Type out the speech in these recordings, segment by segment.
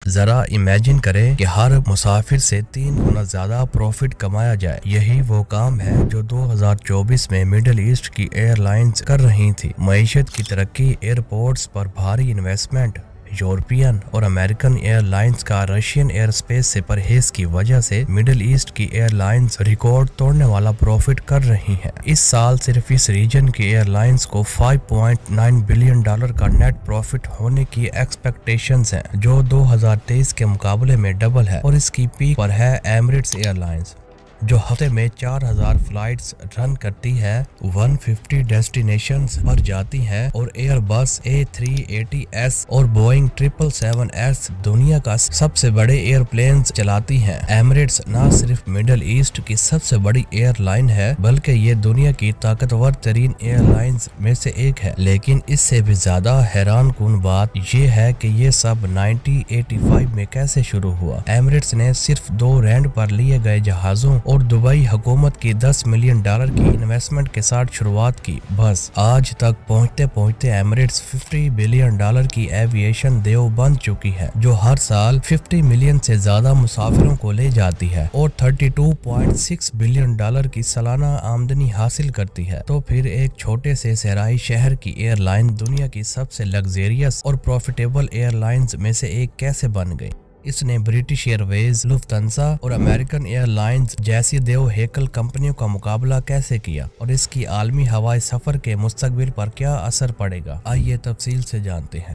ذرا امیجن کریں کہ ہر مسافر سے 3 گنا زیادہ پروفٹ کمایا جائے۔ یہی وہ کام ہے جو 2024 میں مڈل ایسٹ کی ایئر لائنز کر رہی تھی۔ معیشت کی ترقی، ایئرپورٹس پر بھاری انویسٹمنٹ، یورپین اور امریکن ایئر لائنز کا رشین ایئر سپیس سے پرہیز کی وجہ سے مڈل ایسٹ کی ایئر لائنز ریکارڈ توڑنے والا پروفٹ کر رہی ہیں۔ اس سال صرف اس ریجن کی ایئر لائنز کو $5.9 بلین کا نیٹ پروفٹ ہونے کی ایکسپیکٹیشنز ہیں، جو 2023 کے مقابلے میں ڈبل ہے، اور اس کی پیک پر ہے ایمریٹس ایئر لائنز، جو ہفتے میں 4000 فلائٹس رن کرتی ہے، 150 ڈیسٹینیشنز پر جاتی ہے، اور ایئر بس A380S اور بوئنگ 777S دنیا کا سب سے بڑے ایئر پلینز چلاتی ہیں۔ ایمریٹس نہ صرف مڈل ایسٹ کی سب سے بڑی ایئر لائن ہے، بلکہ یہ دنیا کی طاقتور ترین ایئر لائنز میں سے ایک ہے۔ لیکن اس سے بھی زیادہ حیران کن بات یہ ہے کہ یہ سب 1985 میں کیسے شروع ہوا۔ ایمریٹس نے صرف 2 رینٹ پر لیے گئے جہازوں اور دبئی حکومت کی $10 ملین کی انویسٹمنٹ کے ساتھ شروعات کی۔ بس آج تک پہنچتے پہنچتے ایمریٹس $50 بلین کی ایویشن دیو بن چکی ہے، جو ہر سال 50 ملین سے زیادہ مسافروں کو لے جاتی ہے اور $32.6 بلین کی سالانہ آمدنی حاصل کرتی ہے۔ تو پھر ایک چھوٹے سے صحرائی شہر کی ایئر لائن دنیا کی سب سے لگزریس اور پروفیٹیبل ایئر لائنز میں سے ایک کیسے بن گئی؟ اس نے برٹش ایئر ویز، لفتھانسا اور امریکن ایئر لائنز جیسی دیو ہیکل کمپنیوں کا مقابلہ کیسے کیا، اور اس کی عالمی ہوائی سفر کے مستقبل پر کیا اثر پڑے گا؟ آئیے تفصیل سے جانتے ہیں۔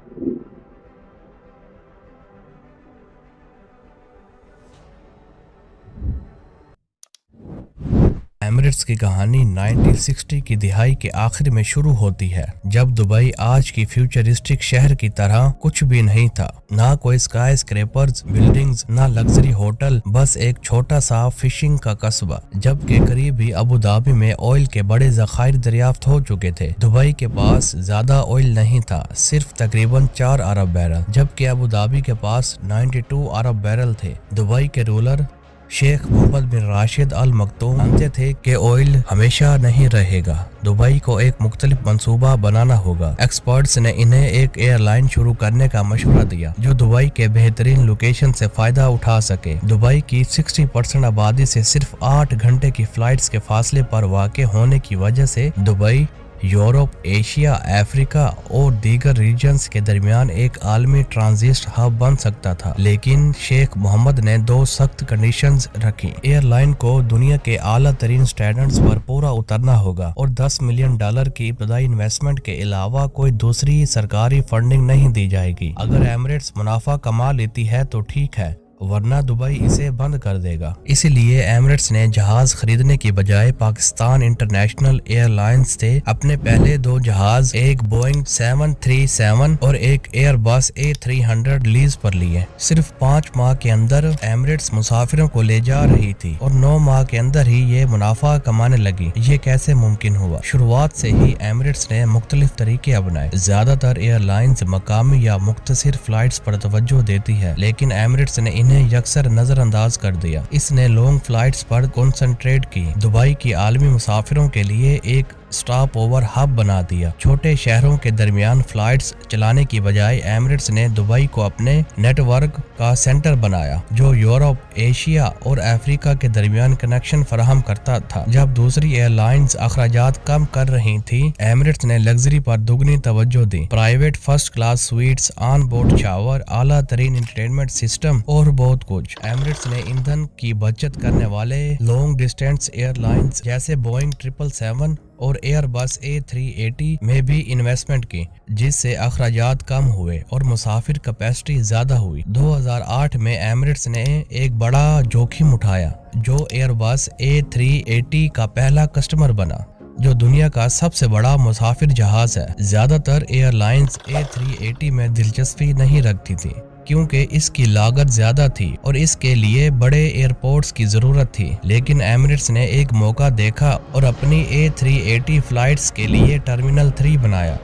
ایمریٹس کی کہانی 1960 کی دہائی کے آخر میں شروع ہوتی ہے، جب دبئی آج کی فیوچرسٹک شہر کی طرح کچھ بھی نہیں تھا۔ نہ کوئی اسکائی اسکریپرز، بلڈنگز، نہ لگژری ہوٹل، بس ایک چھوٹا سا فشنگ کا قصبہ، جبکہ قریب ہی ابوظہبی میں آئل کے بڑے ذخائر دریافت ہو چکے تھے۔ دبئی کے پاس زیادہ آئل نہیں تھا، صرف تقریباً 4 ارب بیرل، جبکہ ابوظہبی کے پاس 92 ارب بیرل تھے۔ دبئی کے رولر شیخ محمد بن راشد ال مکتوم جانتے تھے کہ آئل ہمیشہ نہیں رہے گا، دبئی کو ایک مختلف منصوبہ بنانا ہوگا۔ ایکسپرٹس نے انہیں ایک ایئر لائن شروع کرنے کا مشورہ دیا جو دبئی کے بہترین لوکیشن سے فائدہ اٹھا سکے۔ دبئی کی 60% آبادی سے صرف 8 گھنٹے کی فلائٹس کے فاصلے پر واقع ہونے کی وجہ سے دبئی یورپ، ایشیا، افریقہ اور دیگر ریجنز کے درمیان ایک عالمی ٹرانزسٹ ہب بن سکتا تھا۔ لیکن شیخ محمد نے 2 سخت کنڈیشنز رکھی۔ ایئر لائن کو دنیا کے اعلیٰ ترین سٹینڈرڈز پر پورا اترنا ہوگا، اور $10 ملین کی ابتدائی انویسٹمنٹ کے علاوہ کوئی دوسری سرکاری فنڈنگ نہیں دی جائے گی۔ اگر ایمریٹس منافع کما لیتی ہے تو ٹھیک ہے، ورنہ دبئی اسے بند کر دے گا۔ اسی لیے ایمریٹس نے جہاز خریدنے کی بجائے پاکستان انٹرنیشنل ایئر لائنز سے اپنے پہلے 2 جہاز، ایک بوئنگ 737 اور ایک ایئر بس A300 لیز پر لیے۔ صرف 5 ماہ کے اندر ایمریٹس مسافروں کو لے جا رہی تھی اور 9 ماہ کے اندر ہی یہ منافع کمانے لگی۔ یہ کیسے ممکن ہوا؟ شروعات سے ہی ایمریٹس نے مختلف طریقے اپنائے۔ زیادہ تر ایئر لائنز مقامی یا مختصر فلائٹس پر توجہ دیتی ہے، لیکن ایمریٹس نے انہیں یکسر نظر انداز کر دیا۔ اس نے لانگ فلائٹس پر کنسنٹریٹ کی، دبئی کی عالمی مسافروں کے لیے ایک سٹاپ اوور ہب بنا دیا۔ چھوٹے شہروں کے درمیان فلائٹس چلانے کی بجائے ایمریٹس نے دبئی کو اپنے نیٹ ورک کا سینٹر بنایا، جو یورپ، ایشیا اور افریقہ کے درمیان کنیکشن فراہم کرتا تھا۔ جب دوسری ایئر لائنز اخراجات کم کر رہی تھی، ایمریٹس نے لگژری پر دگنی توجہ دی۔ Private first class suites, on board shower, اعلیٰ ترین انٹرٹینمنٹ سسٹم اور بہت کچھ۔ ایمریٹس نے ایندھن کی بچت کرنے والے لانگ ڈسٹینس ایئر لائنز جیسے بوئنگ 777 اور ایئر بس A380 میں بھی انویسٹمنٹ کی، جس سے اخراجات کم ہوئے اور مسافر کیپیسٹی زیادہ ہوئی۔ 2008 میں ایمریٹس نے ایک بڑا جوخم اٹھایا، جو ایئر بس A380 کا پہلا کسٹمر بنا، جو دنیا کا سب سے بڑا مسافر جہاز ہے۔ زیادہ تر ایئر لائنز A380 میں دلچسپی نہیں رکھتی تھی، کیونکہ اس کی لاگت زیادہ تھی اور اس کے لیے بڑے ایئرپورٹس کی ضرورت تھی۔ لیکن ایمریٹس نے ایک موقع دیکھا اور اپنی A380 فلائٹس کے لیے ٹرمینل 3 بنایا،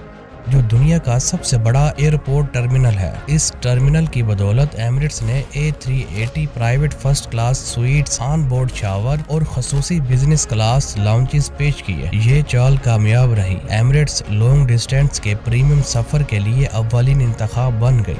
جو دنیا کا سب سے بڑا ایئرپورٹ ٹرمینل ہے۔ اس ٹرمینل کی بدولت ایمریٹس نے A380 private first class suites, on board shower اور خصوصی بزنس کلاس لاؤنجز پیش کیے۔ یہ چال کامیاب رہی۔ ایمریٹس لانگ ڈسٹینس کے پریمیم سفر کے لیے اولین انتخاب بن گئی۔